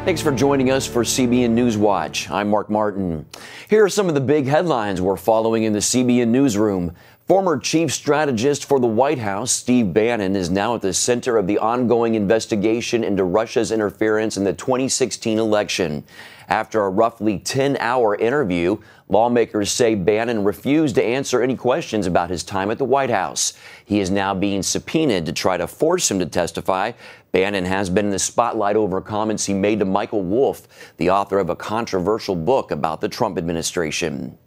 Thanks for joining us for CBN NewsWatch. I'm Mark Martin. Here are some of the big headlines we're following in the CBN newsroom. Former chief strategist for the White House, Steve Bannon, is now at the center of the ongoing investigation into Russia's interference in the 2016 election. After a roughly 10-hour interview, lawmakers say Bannon refused to answer any questions about his time at the White House. He is now being subpoenaed to try to force him to testify. Bannon has been in the spotlight over comments he made to Michael Wolff, the author of a controversial book about the Trump administration.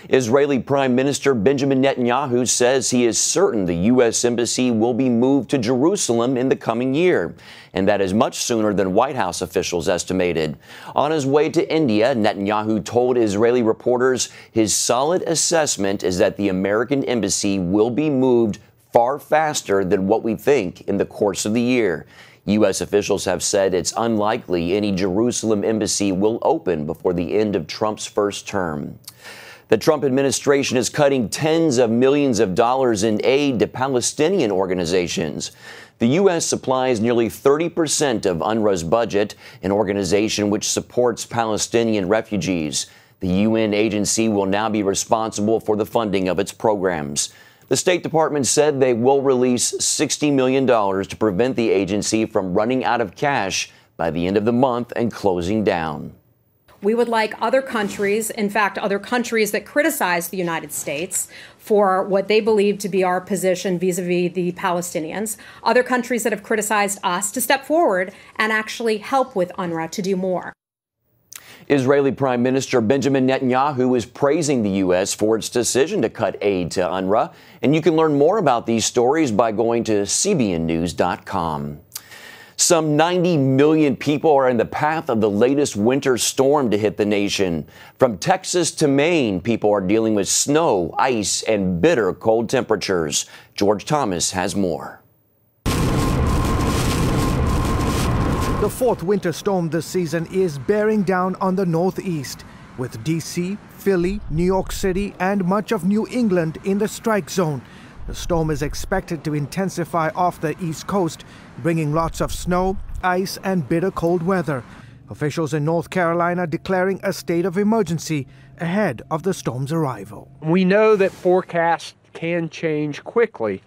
Israeli Prime Minister Benjamin Netanyahu says he is certain the U.S. Embassy will be moved to Jerusalem in the coming year, and that is much sooner than White House officials estimated. On his way to India, Netanyahu told Israeli reporters his solid assessment is that the American embassy will be moved far faster than what we think in the course of the year. U.S. officials have said it's unlikely any Jerusalem embassy will open before the end of Trump's first term. The Trump administration is cutting tens of millions of dollars in aid to Palestinian organizations. The U.S. supplies nearly 30% of UNRWA's budget, an organization which supports Palestinian refugees. The UN agency will now be responsible for the funding of its programs. The State Department said they will release $60 million to prevent the agency from running out of cash by the end of the month and closing down. We would like other countries, in fact, other countries that criticize the United States for what they believe to be our position vis-a-vis the Palestinians, other countries that have criticized us to step forward and actually help with UNRWA to do more. Israeli Prime Minister Benjamin Netanyahu is praising the U.S. for its decision to cut aid to UNRWA. And you can learn more about these stories by going to cbnnews.com. Some 90 million people are in the path of the latest winter storm to hit the nation. From Texas to Maine, people are dealing with snow, ice, and bitter cold temperatures. George Thomas has more. The fourth winter storm this season is bearing down on the Northeast, with D.C., Philly, New York City, and much of New England in the strike zone. The storm is expected to intensify off the East Coast, bringing lots of snow, ice, and bitter cold weather. Officials in North Carolina declaring a state of emergency ahead of the storm's arrival. We know that forecasts can change quickly,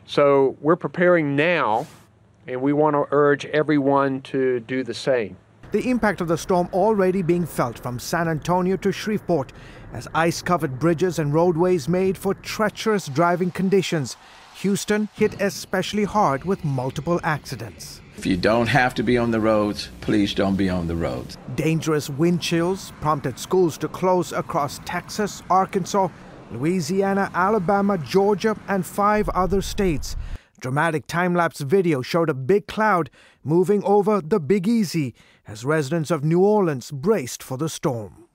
so we're preparing now, and we want to urge everyone to do the same. The impact of the storm already being felt from San Antonio to Shreveport, as ice-covered bridges and roadways made for treacherous driving conditions. Houston hit especially hard with multiple accidents. If you don't have to be on the roads, please don't be on the roads. Dangerous wind chills prompted schools to close across Texas, Arkansas, Louisiana, Alabama, Georgia, and 5 other states. Dramatic time-lapse video showed a big cloud moving over the Big Easy as residents of New Orleans braced for the storm.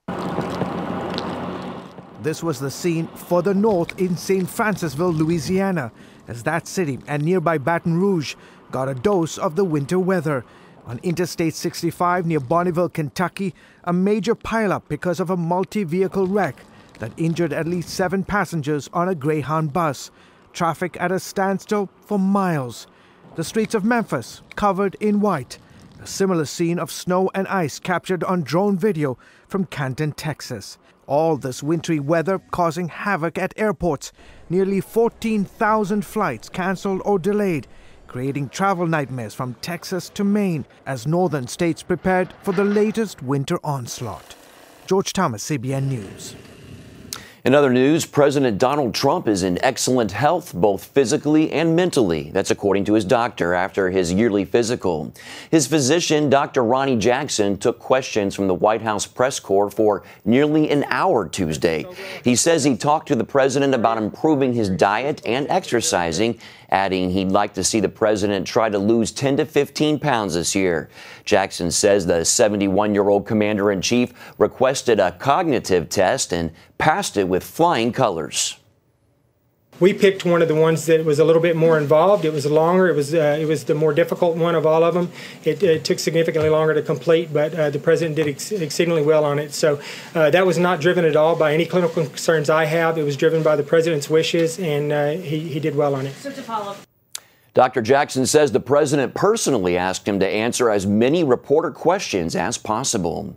This was the scene further north in St. Francisville, Louisiana, as that city and nearby Baton Rouge got a dose of the winter weather. On Interstate 65 near Bonneville, Kentucky, a major pileup because of a multi-vehicle wreck that injured at least 7 passengers on a Greyhound bus. Traffic at a standstill for miles. The streets of Memphis covered in white. A similar scene of snow and ice captured on drone video from Canton, Texas. All this wintry weather causing havoc at airports. Nearly 14,000 flights canceled or delayed, creating travel nightmares from Texas to Maine as northern states prepared for the latest winter onslaught. George Thomas, CBN News. In other news, President Donald Trump is in excellent health, both physically and mentally. That's according to his doctor after his yearly physical. His physician, Dr. Ronnie Jackson, took questions from the White House press corps for nearly an hour Tuesday. He says he talked to the president about improving his diet and exercising, adding he'd like to see the president try to lose 10 to 15 pounds this year. Jackson says the 71-year-old commander-in-chief requested a cognitive test and passed it with flying colors. We picked one of the ones that was a little bit more involved. It was longer. It was the more difficult one of all of them. It took significantly longer to complete, but the president did exceedingly well on it. So that was not driven at all by any clinical concerns I have. It was driven by the president's wishes, and he did well on it. So to follow up. Dr. Jackson says the president personally asked him to answer as many reporter questions as possible.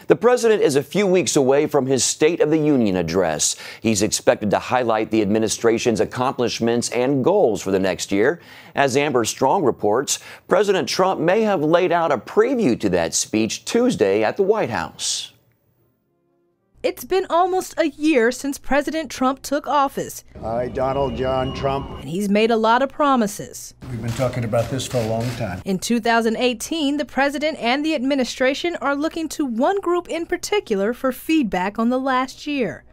The president is a few weeks away from his State of the Union address. He's expected to highlight the administration's accomplishments and goals for the next year. As Amber Strong reports, President Trump may have laid out a preview to that speech Tuesday at the White House. It's been almost a year since President Trump took office. I, Donald John Trump. And he's made a lot of promises. We've been talking about this for a long time. In 2018, the president and the administration are looking to one group in particular for feedback on the last year: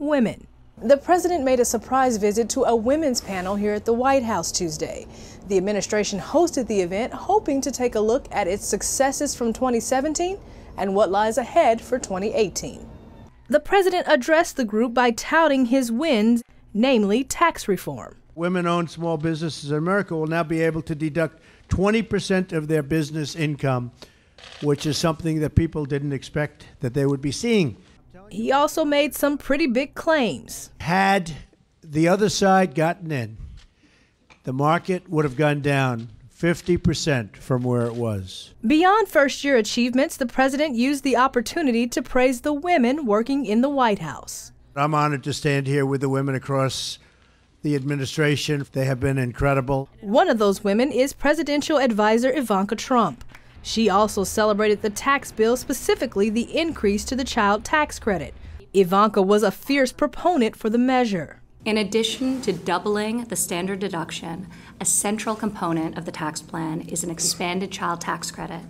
women. The president made a surprise visit to a women's panel here at the White House Tuesday. The administration hosted the event, hoping to take a look at its successes from 2017 and what lies ahead for 2018. The president addressed the group by touting his wins, namely tax reform. Women-owned small businesses in America will now be able to deduct 20% of their business income, which is something that people didn't expect that they would be seeing. He also made some pretty big claims. Had the other side gotten in, the market would have gone down 50% from where it was. Beyond first-year achievements, the president used the opportunity to praise the women working in the White House. I'm honored to stand here with the women across the administration. They have been incredible. One of those women is presidential advisor Ivanka Trump. She also celebrated the tax bill, specifically the increase to the child tax credit. Ivanka was a fierce proponent for the measure. In addition to doubling the standard deduction, a central component of the tax plan is an expanded child tax credit,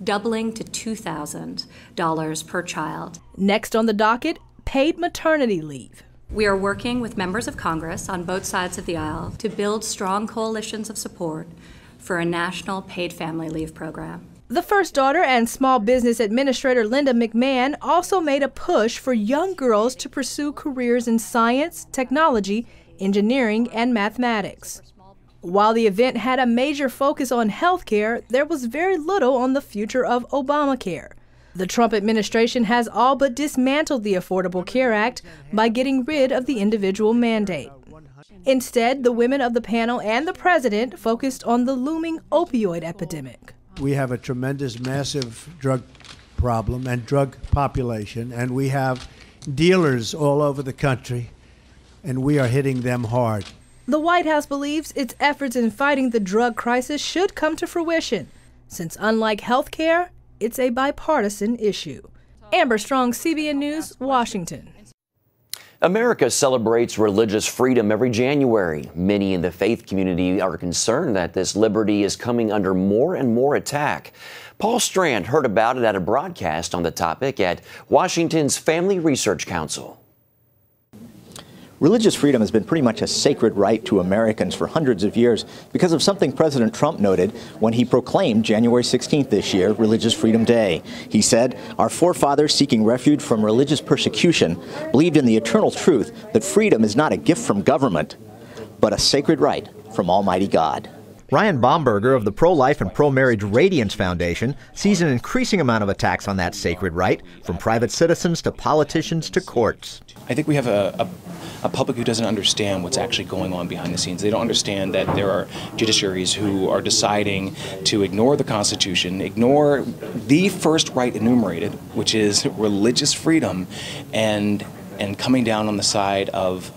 doubling to $2,000 per child. Next on the docket, paid maternity leave. We are working with members of Congress on both sides of the aisle to build strong coalitions of support for a national paid family leave program. The first daughter and small business administrator Linda McMahon also made a push for young girls to pursue careers in science, technology, engineering, and mathematics. While the event had a major focus on health care, there was very little on the future of Obamacare. The Trump administration has all but dismantled the Affordable Care Act by getting rid of the individual mandate. Instead, the women of the panel and the president focused on the looming opioid epidemic. We have a tremendous, massive drug problem and drug population, and we have dealers all over the country, and we are hitting them hard. The White House believes its efforts in fighting the drug crisis should come to fruition, since unlike health care, it's a bipartisan issue. Amber Strong, CBN News, Washington. America celebrates religious freedom every January. Many in the faith community are concerned that this liberty is coming under more and more attack. Paul Strand heard about it at a broadcast on the topic at Washington's Family Research Council. Religious freedom has been pretty much a sacred right to Americans for hundreds of years because of something President Trump noted when he proclaimed January 16th this year Religious Freedom Day. He said, "Our forefathers seeking refuge from religious persecution believed in the eternal truth that freedom is not a gift from government, but a sacred right from Almighty God." Ryan Baumberger of the Pro-Life and Pro-Marriage Radiance Foundation sees an increasing amount of attacks on that sacred right, from private citizens to politicians to courts. I think we have a public who doesn't understand what's actually going on behind the scenes. They don't understand that there are judiciaries who are deciding to ignore the Constitution, ignore the first right enumerated, which is religious freedom, and coming down on the side of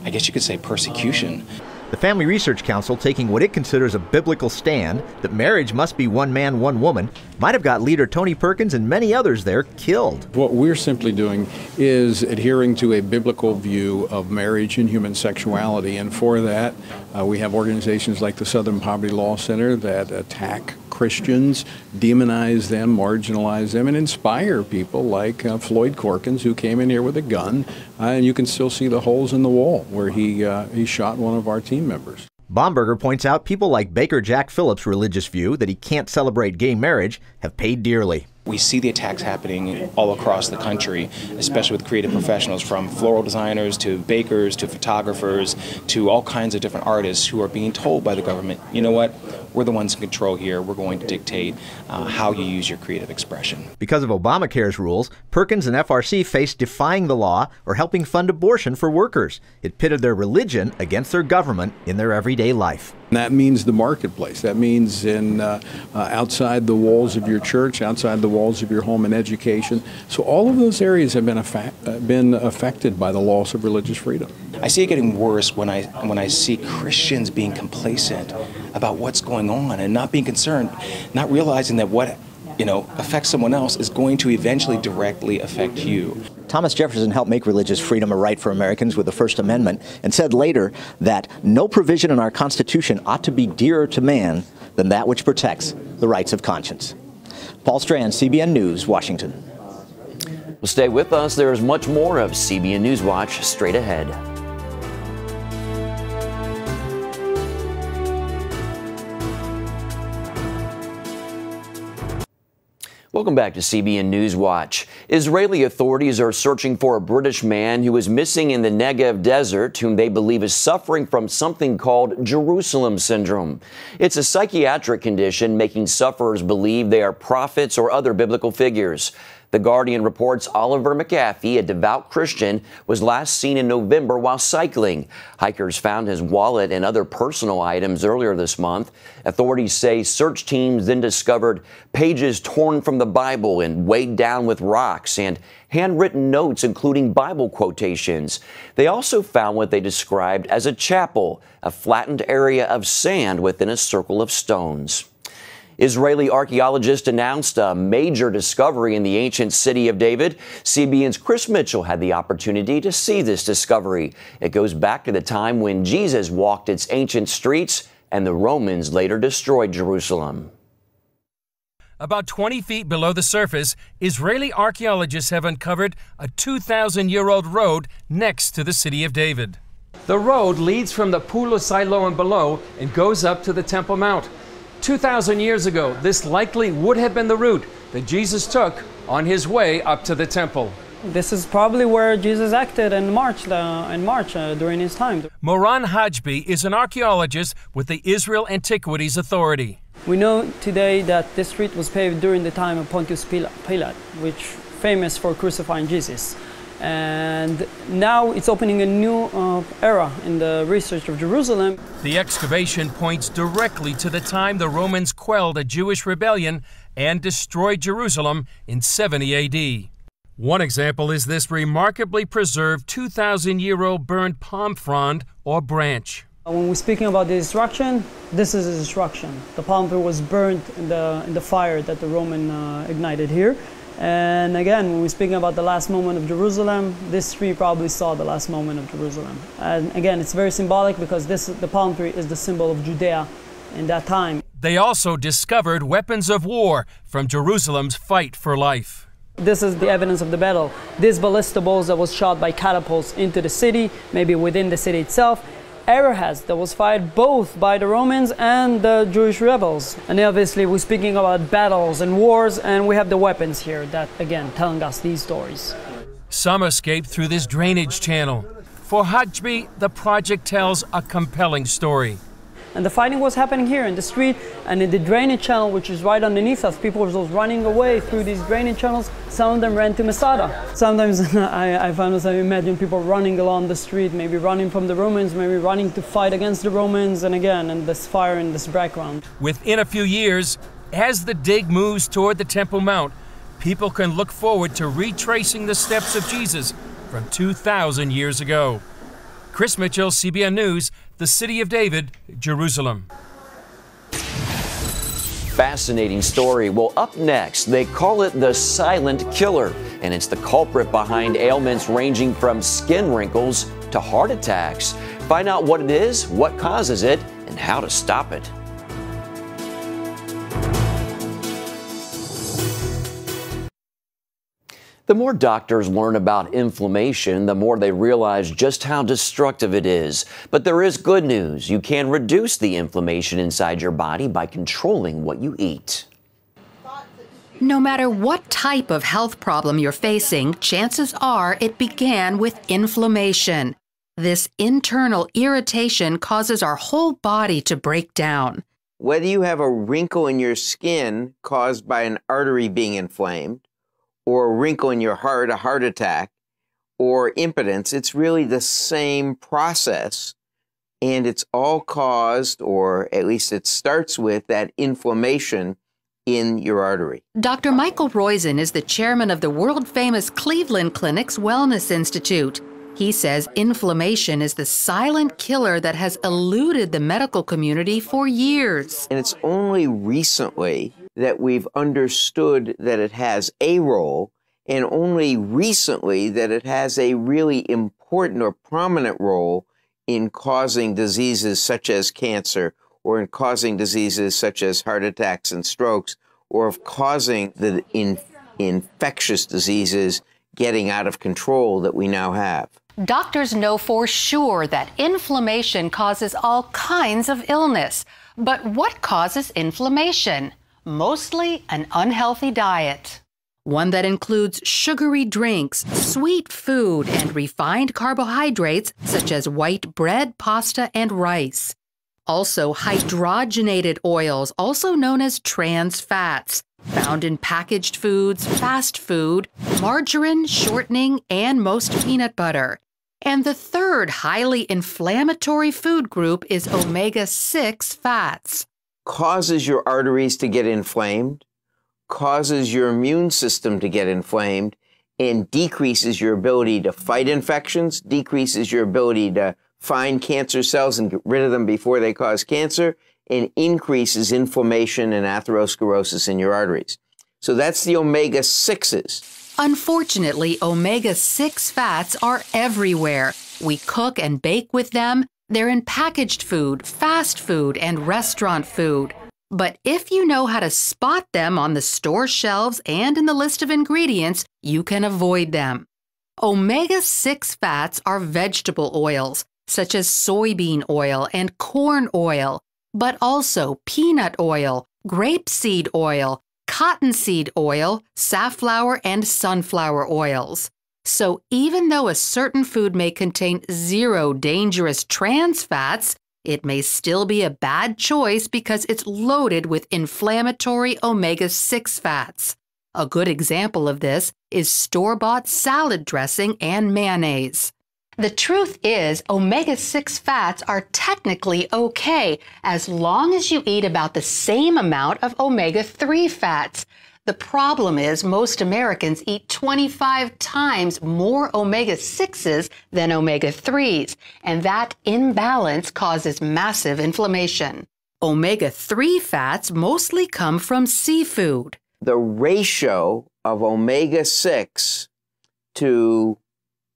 I guess you could say, persecution. The Family Research Council, taking what it considers a biblical stand that marriage must be one man, one woman, might have got leader Tony Perkins and many others there killed. What we're simply doing is adhering to a biblical view of marriage and human sexuality, and for that we have organizations like the Southern Poverty Law Center that attack Christians, demonize them, marginalize them, and inspire people like Floyd Corkins, who came in here with a gun, and you can still see the holes in the wall where he shot one of our team members. Baumberger points out people like Baker Jack Phillips' religious view that he can't celebrate gay marriage have paid dearly. We see the attacks happening all across the country, especially with creative professionals, from floral designers to bakers to photographers to all kinds of different artists who are being told by the government, you know what, we're the ones in control here, we're going to dictate how you use your creative expression. Because of Obamacare's rules, Perkins and FRC faced defying the law or helping fund abortion for workers. It pitted their religion against their government in their everyday life. That means the marketplace. That means in outside the walls of your church, outside the walls of your home and education. So all of those areas have been affected by the loss of religious freedom. I see it getting worse when I see Christians being complacent about what's going on and not being concerned, not realizing that what affects someone else is going to eventually directly affect you. Thomas Jefferson helped make religious freedom a right for Americans with the First Amendment and said later that no provision in our Constitution ought to be dearer to man than that which protects the rights of conscience. Paul Strand, CBN News, Washington. Well, stay with us. There is much more of CBN NewsWatch straight ahead. Welcome back to CBN NewsWatch. Israeli authorities are searching for a British man who was missing in the Negev desert, whom they believe is suffering from something called Jerusalem syndrome. It's a psychiatric condition making sufferers believe they are prophets or other biblical figures. The Guardian reports Oliver McAfee, a devout Christian, was last seen in November while cycling. Hikers found his wallet and other personal items earlier this month. Authorities say search teams then discovered pages torn from the Bible and weighed down with rocks and handwritten notes including Bible quotations. They also found what they described as a chapel, a flattened area of sand within a circle of stones. Israeli archaeologists announced a major discovery in the ancient city of David. CBN's Chris Mitchell had the opportunity to see this discovery. It goes back to the time when Jesus walked its ancient streets and the Romans later destroyed Jerusalem. About 20 feet below the surface, Israeli archaeologists have uncovered a 2,000-year-old road next to the city of David. The road leads from the Pool of Siloam below and goes up to the Temple Mount. 2,000 years ago, this likely would have been the route that Jesus took on his way up to the temple. This is probably where Jesus acted and marched during his time. Moran Hajbi is an archaeologist with the Israel Antiquities Authority. We know today that this street was paved during the time of Pontius Pilate, which famous for crucifying Jesus. And now it's opening a new era in the research of Jerusalem. The excavation points directly to the time the Romans quelled a Jewish rebellion and destroyed Jerusalem in 70 A.D. One example is this remarkably preserved 2,000-year-old burned palm frond or branch. When we're speaking about the destruction, this is a destruction. The palm tree was burned in the fire that the Roman ignited here. And again, when we're speaking about the last moment of Jerusalem, this tree probably saw the last moment of Jerusalem. And again, it's very symbolic because the palm tree is the symbol of Judea in that time. They also discovered weapons of war from Jerusalem's fight for life. This is the evidence of the battle. These ballista balls that was shot by catapults into the city, maybe within the city itself. Arrowheads that was fired both by the Romans and the Jewish rebels. And obviously we're speaking about battles and wars, and we have the weapons here that, again, telling us these stories. Some escaped through this drainage channel. For Hajbi, the project tells a compelling story. And the fighting was happening here in the street and in the drainage channel, which is right underneath us. People were just running away through these drainage channels. Some of them ran to Masada. Sometimes I find myself imagine people running along the street, maybe running from the Romans, maybe running to fight against the Romans, and again, and this fire in this background. Within a few years, as the dig moves toward the Temple Mount, people can look forward to retracing the steps of Jesus from 2,000 years ago. Chris Mitchell, CBN News, the City of David, Jerusalem. Fascinating story. Well, up next, they call it the silent killer, and it's the culprit behind ailments ranging from skin wrinkles to heart attacks. Find out what it is, what causes it, and how to stop it. The more doctors learn about inflammation, the more they realize just how destructive it is. But there is good news. You can reduce the inflammation inside your body by controlling what you eat. No matter what type of health problem you're facing, chances are it began with inflammation. This internal irritation causes our whole body to break down. Whether you have a wrinkle in your skin caused by an artery being inflamed, or a wrinkle in your heart, a heart attack, or impotence, it's really the same process. And it's all caused, or at least it starts with, that inflammation in your artery. Dr. Michael Roizen is the chairman of the world-famous Cleveland Clinic's Wellness Institute. He says inflammation is the silent killer that has eluded the medical community for years. And it's only recently that we've understood that it has a role, and only recently that it has a really important or prominent role in causing diseases such as cancer, or in causing diseases such as heart attacks and strokes, or of causing the infectious diseases getting out of control that we now have. Doctors know for sure that inflammation causes all kinds of illness. But what causes inflammation? Mostly an unhealthy diet. One that includes sugary drinks, sweet food, and refined carbohydrates such as white bread, pasta, and rice. Also, hydrogenated oils, also known as trans fats, found in packaged foods, fast food, margarine, shortening, and most peanut butter. And the third highly inflammatory food group is omega-6 fats. Causes your arteries to get inflamed, causes your immune system to get inflamed, and decreases your ability to fight infections, decreases your ability to find cancer cells and get rid of them before they cause cancer, and increases inflammation and atherosclerosis in your arteries. So that's the omega-6s. Unfortunately, omega-6 fats are everywhere. We cook and bake with them. They're in packaged food, fast food, and restaurant food. But if you know how to spot them on the store shelves and in the list of ingredients, you can avoid them. Omega-6 fats are vegetable oils, such as soybean oil and corn oil, but also peanut oil, grapeseed oil, cottonseed oil, safflower, and sunflower oils. So even though a certain food may contain 0 dangerous trans fats, it may still be a bad choice because it's loaded with inflammatory omega-6 fats. A good example of this is store-bought salad dressing and mayonnaise. The truth is, omega-6 fats are technically okay as long as you eat about the same amount of omega-3 fats. The problem is most Americans eat 25 times more omega-6s than omega-3s, and that imbalance causes massive inflammation. Omega-3 fats mostly come from seafood. The ratio of omega-6 to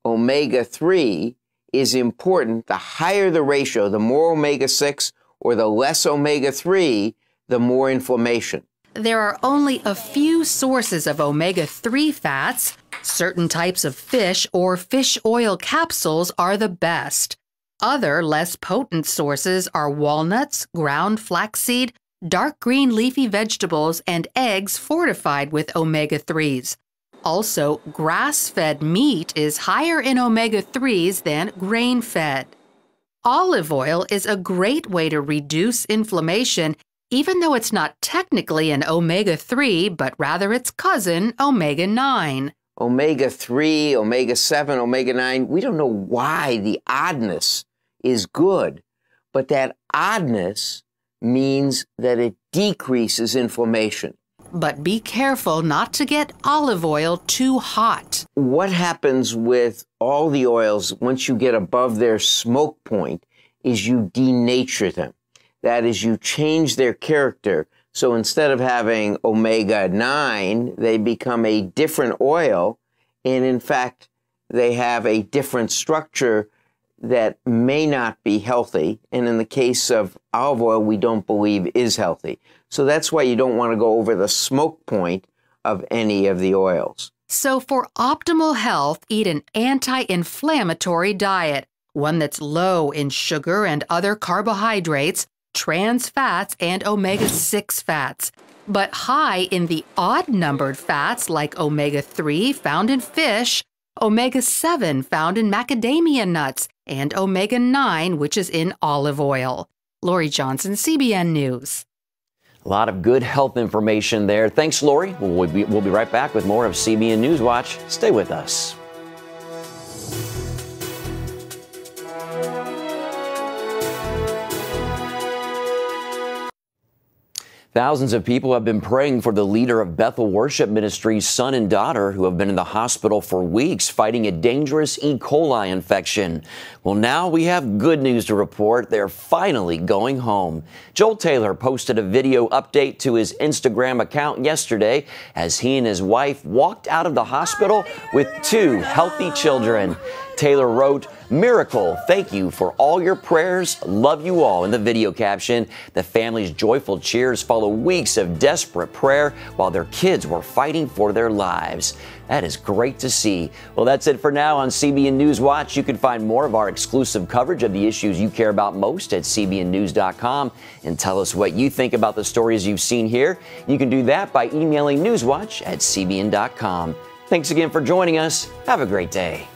omega-3 is important. The higher the ratio, the more omega-6 or the less omega-3, the more inflammation. There are only a few sources of omega-3 fats. Certain types of fish or fish oil capsules are the best. Other, less potent sources are walnuts, ground flaxseed, dark green leafy vegetables, and eggs fortified with omega-3s. Also, grass-fed meat is higher in omega-3s than grain-fed. Olive oil is a great way to reduce inflammation, even though it's not technically an omega-3, but rather its cousin, omega-9. Omega-3, omega-7, omega-9, we don't know why the oddness is good, but that oddness means that it decreases inflammation. But be careful not to get olive oil too hot. What happens with all the oils once you get above their smoke point is you denature them. That is, you change their character. So instead of having omega-9, they become a different oil. And in fact, they have a different structure that may not be healthy. And in the case of olive oil, we don't believe is healthy. So that's why you don't want to go over the smoke point of any of the oils. So for optimal health, eat an anti-inflammatory diet, one that's low in sugar and other carbohydrates, trans fats, and omega-6 fats, but high in the odd-numbered fats like omega-3 found in fish, omega-7 found in macadamia nuts, and omega-9, which is in olive oil. Lori Johnson, CBN News. A lot of good health information there. Thanks, Lori. We'll be right back with more of CBN NewsWatch. Stay with us. Thousands of people have been praying for the leader of Bethel Worship Ministry's son and daughter who have been in the hospital for weeks fighting a dangerous E. coli infection. Well, now we have good news to report. They're finally going home. Joel Taylor posted a video update to his Instagram account yesterday as he and his wife walked out of the hospital with 2 healthy children. Taylor wrote, "Miracle, thank you for all your prayers. Love you all." In the video caption, the family's joyful cheers follow weeks of desperate prayer while their kids were fighting for their lives. That is great to see. Well, that's it for now on CBN NewsWatch. You can find more of our exclusive coverage of the issues you care about most at cbnnews.com and tell us what you think about the stories you've seen here. You can do that by emailing newswatch@cbn.com. Thanks again for joining us. Have a great day.